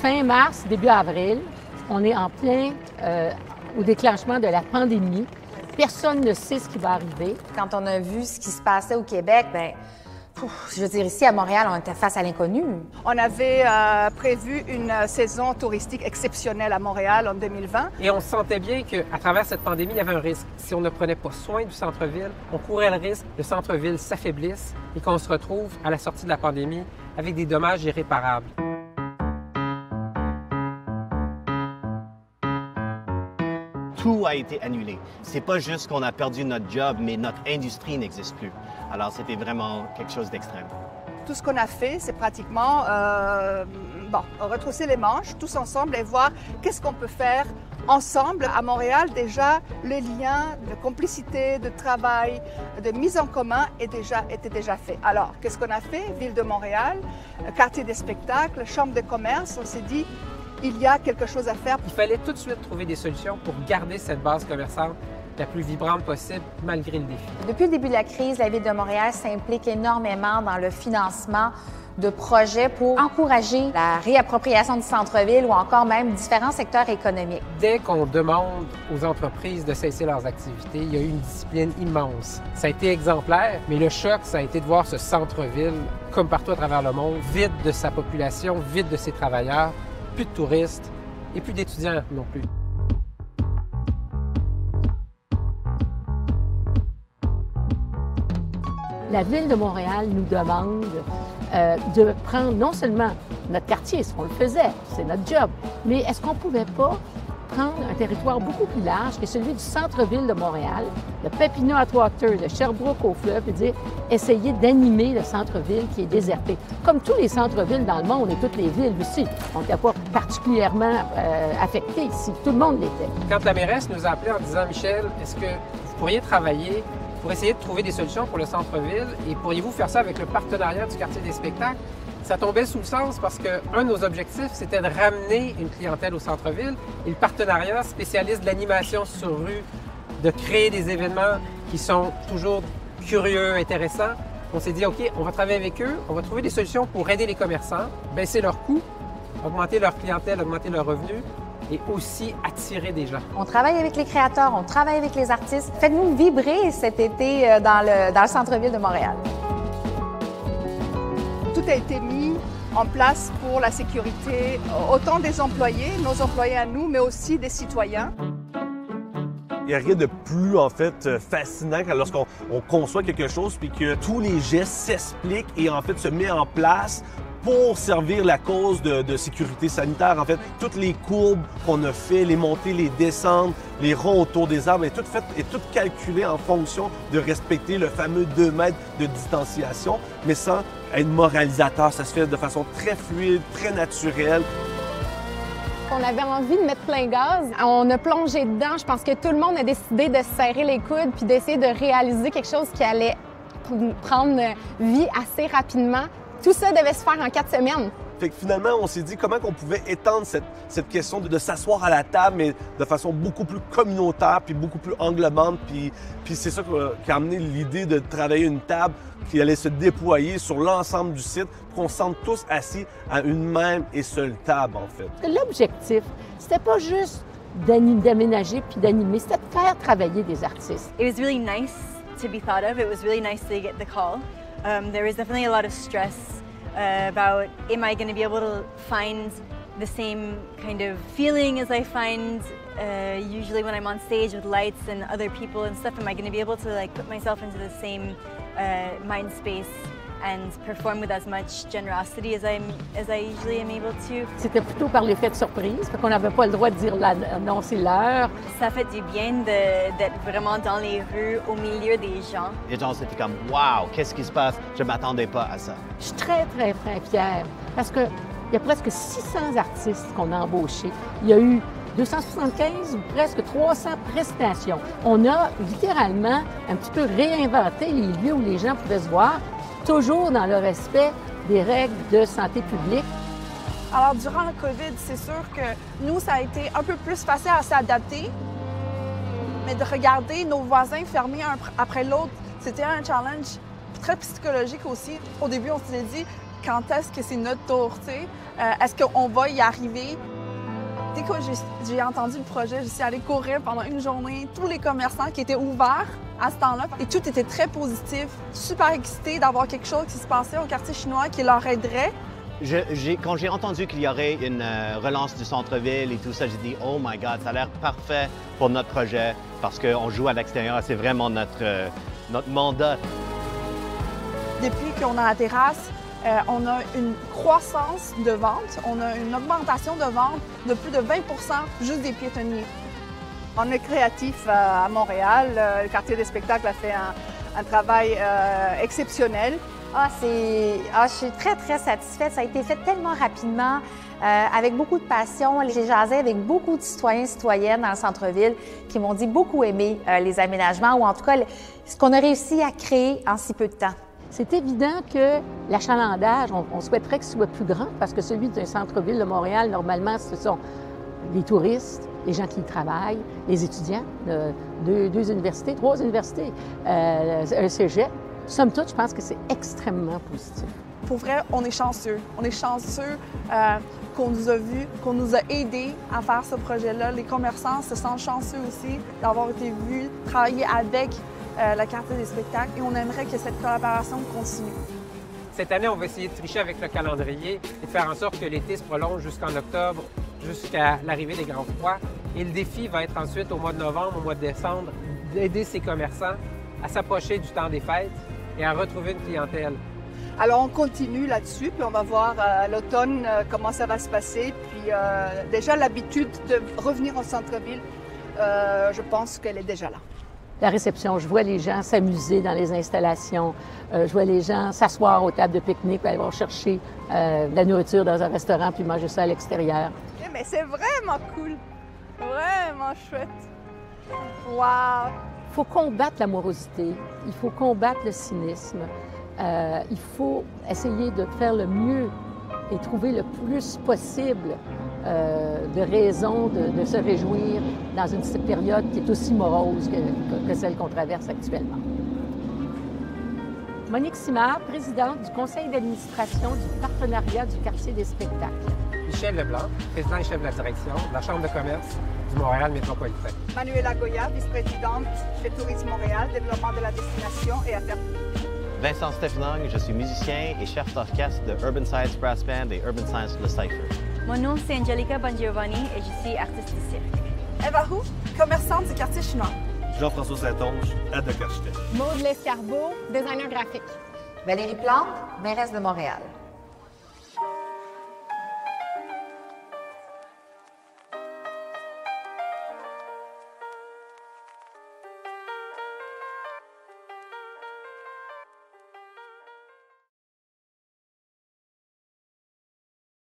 fin mars, début avril, on est en plein au déclenchement de la pandémie. Personne ne sait ce qui va arriver. Quand on a vu ce qui se passait au Québec, je veux dire, ici à Montréal, on était face à l'inconnu. On avait prévu une saison touristique exceptionnelle à Montréal en 2020. Et on sentait bien qu'à travers cette pandémie, il y avait un risque. Si on ne prenait pas soin du centre-ville, on courait le risque que le centre-ville s'affaiblisse et qu'on se retrouve à la sortie de la pandémie avec des dommages irréparables. Tout a été annulé. C'est pas juste qu'on a perdu notre job, mais notre industrie n'existe plus. Alors, c'était vraiment quelque chose d'extrême. Tout ce qu'on a fait, c'est pratiquement retrousser les manches tous ensemble et voir qu'est-ce qu'on peut faire ensemble. À Montréal, déjà, le lien de complicité, de travail, de mise en commun était déjà fait. Alors, qu'est-ce qu'on a fait? Ville de Montréal, quartier des spectacles, chambre de commerce, on s'est dit, il y a quelque chose à faire. Il fallait tout de suite trouver des solutions pour garder cette base commerçante la plus vibrante possible, malgré le défi. Depuis le début de la crise, la Ville de Montréal s'implique énormément dans le financement de projets pour encourager la réappropriation du centre-ville ou encore même différents secteurs économiques. Dès qu'on demande aux entreprises de cesser leurs activités, il y a eu une discipline immense. Ça a été exemplaire, mais le choc, ça a été de voir ce centre-ville, comme partout à travers le monde, vide de sa population, vide de ses travailleurs, plus de touristes et plus d'étudiants non plus. La Ville de Montréal nous demande de prendre non seulement notre quartier, ce qu'on le faisait, c'est notre job, mais est-ce qu'on ne pouvait pas prendre un territoire beaucoup plus large que celui du centre-ville de Montréal, de Papineau à Trois-Rivières, de Sherbrooke au fleuve, et dire essayer d'animer le centre-ville qui est déserté. Comme tous les centres-villes dans le monde et toutes les villes aussi, on n'était pas particulièrement affectés ici, tout le monde l'était. Quand la mairesse nous a appelés en disant « Michel, est-ce que vous pourriez travailler pour essayer de trouver des solutions pour le centre-ville et pourriez-vous faire ça avec le partenariat du quartier des spectacles? » Ça tombait sous le sens parce qu'un de nos objectifs, c'était de ramener une clientèle au centre-ville et le partenariat spécialiste de l'animation sur rue, de créer des événements qui sont toujours curieux, intéressants. On s'est dit, OK, on va travailler avec eux, on va trouver des solutions pour aider les commerçants, baisser leurs coûts, augmenter leur clientèle, augmenter leurs revenus et aussi attirer des gens. On travaille avec les créateurs, on travaille avec les artistes. Faites-nous vibrer cet été dans le centre-ville de Montréal. Tout a été mis en place pour la sécurité, autant des employés, nos employés à nous, mais aussi des citoyens. Il n'y a rien de plus, en fait, fascinant que lorsqu'on conçoit quelque chose puis que tous les gestes s'expliquent et, en fait, se mettent en place pour servir la cause de sécurité sanitaire. En fait, toutes les courbes qu'on a fait, les montées, les descentes, les ronds autour des arbres, est tout calculé en fonction de respecter le fameux 2 mètres de distanciation, mais sans être moralisateur. Ça se fait de façon très fluide, très naturelle. On avait envie de mettre plein gaz. On a plongé dedans. Je pense que tout le monde a décidé de se serrer les coudes puis d'essayer de réaliser quelque chose qui allait prendre vie assez rapidement. Tout ça devait se faire en 4 semaines. Fait que finalement, on s'est dit comment on pouvait étendre cette question de s'asseoir à la table, mais de façon beaucoup plus communautaire, puis beaucoup plus englobante. Puis c'est ça qui a amené l'idée de travailler une table qui allait se déployer sur l'ensemble du site pour qu'on se sente tous assis à une même et seule table, en fait. L'objectif, c'était pas juste d'aménager puis d'animer, c'était de faire travailler des artistes. It was really nice to be thought of. It was really nice to get the call. There was definitely a lot of stress about, am I going to be able to find the same kind of feeling as I find usually when I'm on stage with lights and other people and stuff? Am I going to be able to put myself into the same mind space and perform with as much generosity as I usually am able to? C'était plutôt par l'effet de surprise, parce qu'on n'avait pas le droit de dire non, c'est l'heure. Ça fait du bien d'être vraiment dans les rues, au milieu des gens. Les gens, c'était comme « Wow, qu'est-ce qui se passe? Je ne m'attendais pas à ça. » Je suis très, très, très fière, parce qu'il y a presque 600 artistes qu'on a embauchés. Il y a eu 275 ou presque 300 prestations. On a littéralement un petit peu réinventé les lieux où les gens pouvaient se voir, toujours dans le respect des règles de santé publique. Alors, durant le COVID, c'est sûr que nous, ça a été un peu plus facile à s'adapter. Mais de regarder nos voisins fermer un après l'autre, c'était un challenge très psychologique aussi. Au début, on s'est dit, quand est-ce que c'est notre tour, tu sais? Est-ce qu'on va y arriver? Dès que j'ai entendu le projet, je suis allée courir pendant une journée, tous les commerçants qui étaient ouverts à ce temps-là, et tout était très positif, super excité d'avoir quelque chose qui se passait au quartier chinois qui leur aiderait. Quand j'ai entendu qu'il y aurait une relance du centre-ville et tout ça, j'ai dit « Oh my God, ça a l'air parfait pour notre projet parce qu'on joue à l'extérieur, c'est vraiment notre mandat. » Depuis qu'on a la terrasse, on a une croissance de vente, on a une augmentation de vente de plus de 20 % juste des piétonniers. On est créatif à Montréal. Le quartier des spectacles a fait un travail exceptionnel. Je suis très, très satisfaite. Ça a été fait tellement rapidement, avec beaucoup de passion. J'ai jasé avec beaucoup de citoyens et citoyennes dans le centre-ville qui m'ont dit beaucoup aimer les aménagements ou en tout cas ce qu'on a réussi à créer en si peu de temps. C'est évident que l'achalandage, on souhaiterait que ce soit plus grand parce que celui d'un centre-ville de Montréal, normalement, ce sont les touristes, les gens qui y travaillent, les étudiants, deux universités, 3 universités, un cégep. Somme toute, je pense que c'est extrêmement positif. Pour vrai, on est chanceux. On est chanceux qu'on nous a vus, qu'on nous a aidés à faire ce projet-là. Les commerçants se sentent chanceux aussi d'avoir été vus, travailler avec le quartier des spectacles et on aimerait que cette collaboration continue. Cette année, on va essayer de tricher avec le calendrier et de faire en sorte que l'été se prolonge jusqu'en octobre, jusqu'à l'arrivée des grands froids. Et le défi va être ensuite au mois de novembre, au mois de décembre, d'aider ces commerçants à s'approcher du temps des fêtes et à retrouver une clientèle. Alors on continue là-dessus, puis on va voir à l'automne comment ça va se passer. Puis déjà l'habitude de revenir au centre-ville, je pense qu'elle est déjà là. La réception, je vois les gens s'amuser dans les installations, je vois les gens s'asseoir aux tables de pique-nique, puis aller chercher de la nourriture dans un restaurant, puis manger ça à l'extérieur. Mais c'est vraiment cool, vraiment chouette. Wow! Il faut combattre la morosité, il faut combattre le cynisme, il faut essayer de faire le mieux et trouver le plus possible de raisons de se réjouir dans une période qui est aussi morose que celle qu'on traverse actuellement. Monique Simard, présidente du conseil d'administration du partenariat du quartier des spectacles. Michel Leblanc, président et chef de la direction de la Chambre de commerce du Montréal métropolitain. Manuela Goya, vice-présidente de Tourisme Montréal, développement de la destination et affaires. Vincent Stephenang, je suis musicien et chef d'orchestre de Urban Science Brass Band et Urban Science Le Cypher. Mon nom c'est Angelica Bongiovanni et je suis artiste du cirque. Eva Roux, commerçante du quartier chinois. Jean-François Saint-Onge, ad hoc architecte. Maude Lescarbot, designer graphique. Valérie Plante, mairesse de Montréal.